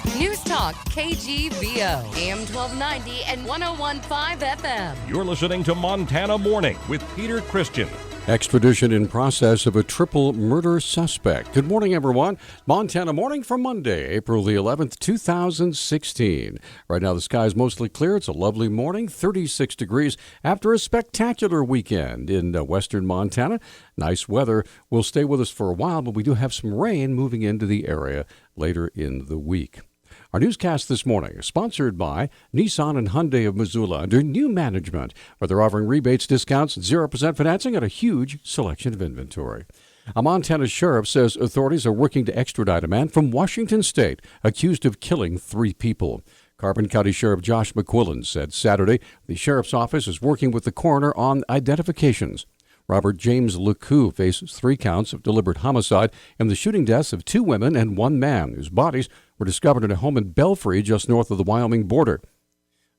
Newstalk, KGVO, AM 1290 and 101.5 FM. You're listening to Montana Morning with Peter Christian. Extradition in process of a triple murder suspect. Good morning, everyone. Montana Morning for Monday, April the 11th, 2016. Right now, the sky is mostly clear. It's a lovely morning, 36 degrees after a spectacular weekend in western Montana. Nice weather will stay with us for a while, but we do have some rain moving into the area later in the week. Our newscast this morning is sponsored by Nissan and Hyundai of Missoula under new management, where they're offering rebates, discounts, and 0% financing and a huge selection of inventory. A Montana sheriff says authorities are working to extradite a man from Washington State accused of killing 3 people. Carbon County Sheriff Josh McQuillan said Saturday the sheriff's office is working with the coroner on identifications. Robert James LeCoux faces 3 counts of deliberate homicide in the shooting deaths of 2 women and 1 man, whose bodies were discovered in a home in Belfry just north of the Wyoming border.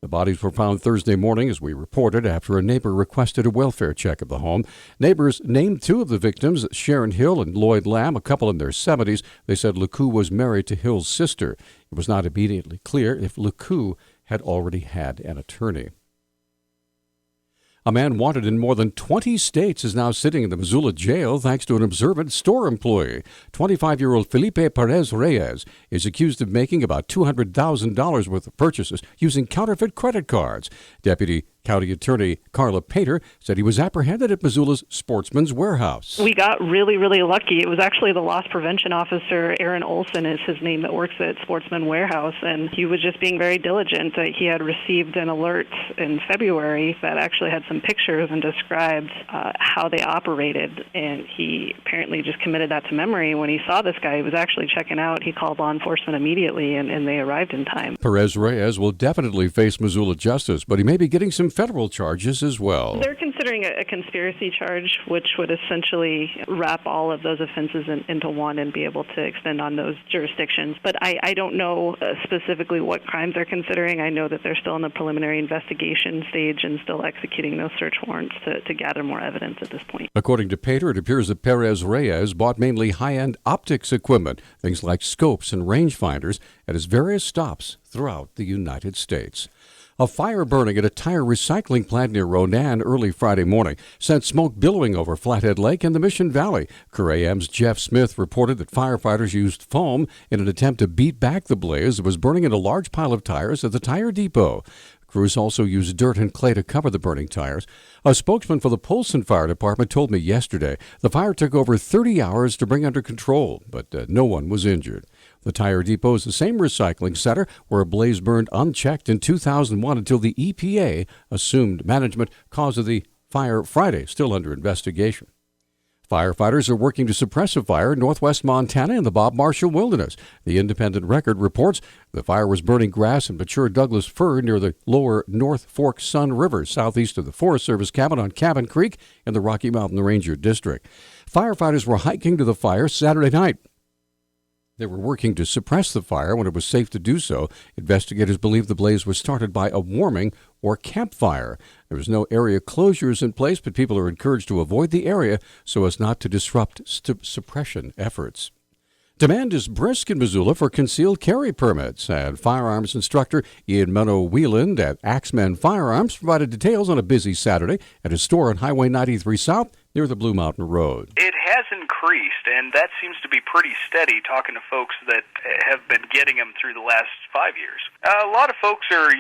The bodies were found Thursday morning, as we reported, after a neighbor requested a welfare check of the home. Neighbors named 2 of the victims, Sharon Hill and Lloyd Lamb, a couple in their 70s. They said LeCoux was married to Hill's sister. It was not immediately clear if LeCoux had already had an attorney. A man wanted in more than 20 states is now sitting in the Missoula jail thanks to an observant store employee. 25-year-old Felipe Perez Reyes is accused of making about $200,000 worth of purchases using counterfeit credit cards. Deputy County Attorney Carla Painter said he was apprehended at Missoula's Sportsman's Warehouse. We got really, really lucky. It was actually the loss prevention officer, Aaron Olson is his name, that works at Sportsman Warehouse, and he was just being very diligent. He had received an alert in February that actually had some pictures and described how they operated, and he apparently just committed that to memory. When he saw this guy, he was actually checking out. He called law enforcement immediately, and they arrived in time. Perez Reyes will definitely face Missoula justice, but he may be getting some federal charges as well. They're considering a conspiracy charge, which would essentially wrap all of those offenses into one and be able to extend on those jurisdictions. But I don't know specifically what crimes they're considering. I know that they're still in the preliminary investigation stage and still executing those search warrants to gather more evidence at this point. According to Pater, it appears that Perez Reyes bought mainly high-end optics equipment, things like scopes and rangefinders, at his various stops throughout the United States. A fire burning at a tire recycling plant near Ronan early Friday morning sent smoke billowing over Flathead Lake and the Mission Valley. KGVO's Jeff Smith reported that firefighters used foam in an attempt to beat back the blaze that was burning in a large pile of tires at the tire depot. Crews also used dirt and clay to cover the burning tires. A spokesman for the Polson Fire Department told me yesterday the fire took over 30 hours to bring under control, but no one was injured. The tire depot is the same recycling center where a blaze burned unchecked in 2001 until the EPA assumed management. Cause of the fire Friday still under investigation. Firefighters are working to suppress a fire in northwest Montana in the Bob Marshall Wilderness. The Independent Record reports the fire was burning grass and mature Douglas fir near the lower North Fork Sun River, southeast of the Forest Service cabin on Cabin Creek in the Rocky Mountain Ranger District. Firefighters were hiking to the fire Saturday night. They were working to suppress the fire when it was safe to do so. Investigators believe the blaze was started by a warming or campfire. There was no area closures in place, but people are encouraged to avoid the area so as not to disrupt suppression efforts. Demand is brisk in Missoula for concealed carry permits, and firearms instructor Ian Menno-Wieland at Axemen Firearms provided details on a busy Saturday at his store on Highway 93 South near the Blue Mountain Road. It has increased, and that seems to be pretty steady, talking to folks that have been getting them through the last 5 years. A lot of folks are,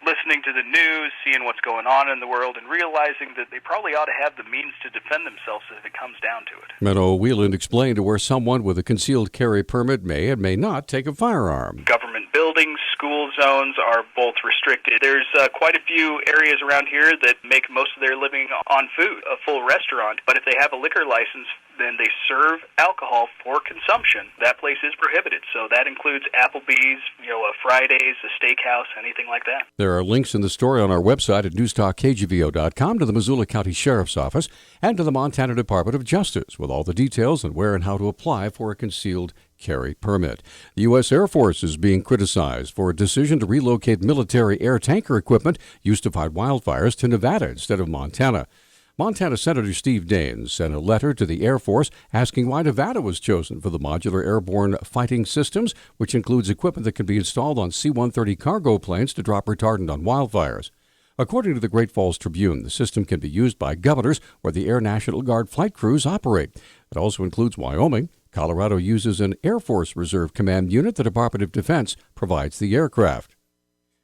listening to the news, seeing what's going on in the world, and realizing that they probably ought to have the means to defend themselves if it comes down to it. Menno-Wieland explained to where someone with a concealed carry permit may and may not take a firearm. Government buildings, school zones are both restricted. There's quite a few areas around here that make most of their living on food, a full restaurant. But if they have a liquor license, then they serve alcohol for consumption. That place is prohibited. So that includes Applebee's, a Fridays, a steakhouse, anything like that. There are links in the story on our website at newstalkkgvo.com to the Missoula County Sheriff's Office and to the Montana Department of Justice with all the details on where and how to apply for a concealed carry permit. The U.S. Air Force is being criticized for a decision to relocate military air tanker equipment used to fight wildfires to Nevada instead of Montana. Montana Senator Steve Daines sent a letter to the Air Force asking why Nevada was chosen for the modular airborne fighting systems, which includes equipment that can be installed on C-130 cargo planes to drop retardant on wildfires. According to the Great Falls Tribune, the system can be used by governors where the Air National Guard flight crews operate. It also includes Wyoming. Colorado uses an Air Force Reserve Command unit. The Department of Defense provides the aircraft.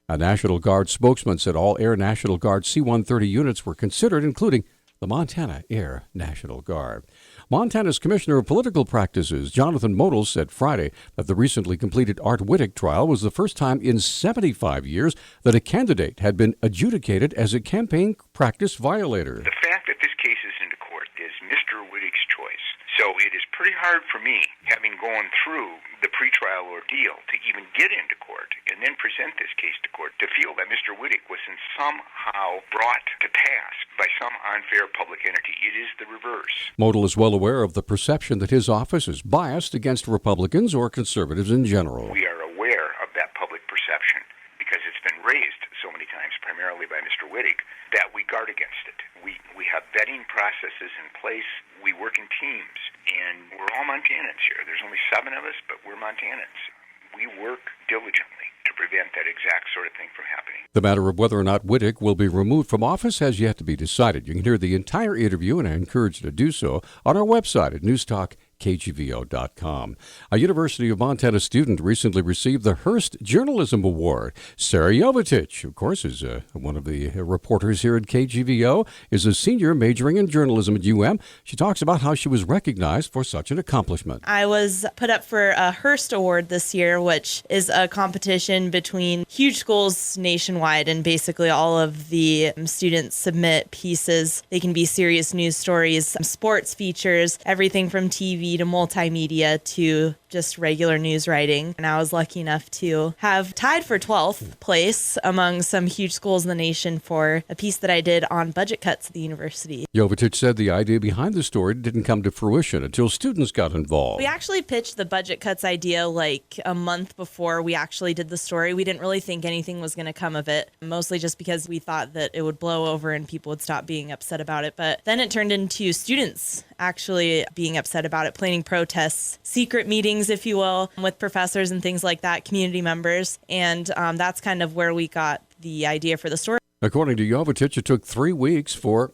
A National Guard spokesman said all Air National Guard C-130 units were considered, including the Montana Air National Guard. Montana's Commissioner of Political Practices, Jonathan Modell, said Friday that the recently completed Art Wittig trial was the first time in 75 years that a candidate had been adjudicated as a campaign practice violator. The fact that this case is into court is Mr. Wittig's choice. So it is pretty hard for me, having gone through the pretrial ordeal, to even get into court and then present this case to court, to feel that Mr. Wittig was somehow brought to task by some unfair public entity. It is the reverse. Modell is well aware of the perception that his office is biased against Republicans or conservatives in general. We are aware of that public perception because it's been raised so many times, primarily by Mr. Wittig, that we guard against it. We have vetting processes in place. We work in teams, and we're all Montanans here. There's only 7 of us, but we're Montanans. We work diligently to prevent that exact sort of thing from happening. The matter of whether or not Wittig will be removed from office has yet to be decided. You can hear the entire interview, and I encourage you to do so, on our website at newstalk.kgvo.com. A University of Montana student recently received the Hearst Journalism Award. Sarah Jovetic, of course, is one of the reporters here at KGVO, is a senior majoring in journalism at UM. She talks about how she was recognized for such an accomplishment. I was put up for a Hearst Award this year, which is a competition between huge schools nationwide, and basically all of the students submit pieces. They can be serious news stories, sports features, everything from TV to multimedia to just regular news writing. And I was lucky enough to have tied for 12th place among some huge schools in the nation for a piece that I did on budget cuts at the university. Jovetic said the idea behind the story didn't come to fruition until students got involved. We actually pitched the budget cuts idea like a month before we actually did the story. We didn't really think anything was going to come of it, mostly just because we thought that it would blow over and people would stop being upset about it. But then it turned into students actually being upset about it, planning protests, secret meetings, if you will, with professors and things like that, community members. And that's kind of where we got the idea for the story. According to Jovetic, it took 3 weeks for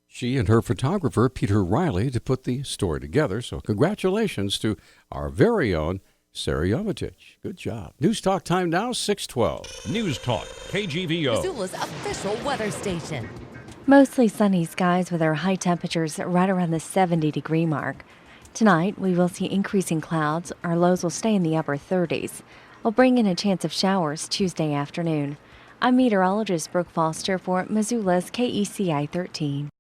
she and her photographer, Peter Riley, to put the story together. So congratulations to our very own Sarah Jovetic. Good job. News Talk time now, 6:12. News Talk, KGVO. Missoula's official weather station. Mostly sunny skies with our high temperatures right around the 70-degree mark. Tonight, we will see increasing clouds. Our lows will stay in the upper 30s. We'll bring in a chance of showers Tuesday afternoon. I'm meteorologist Brooke Foster for Missoula's KECI 13.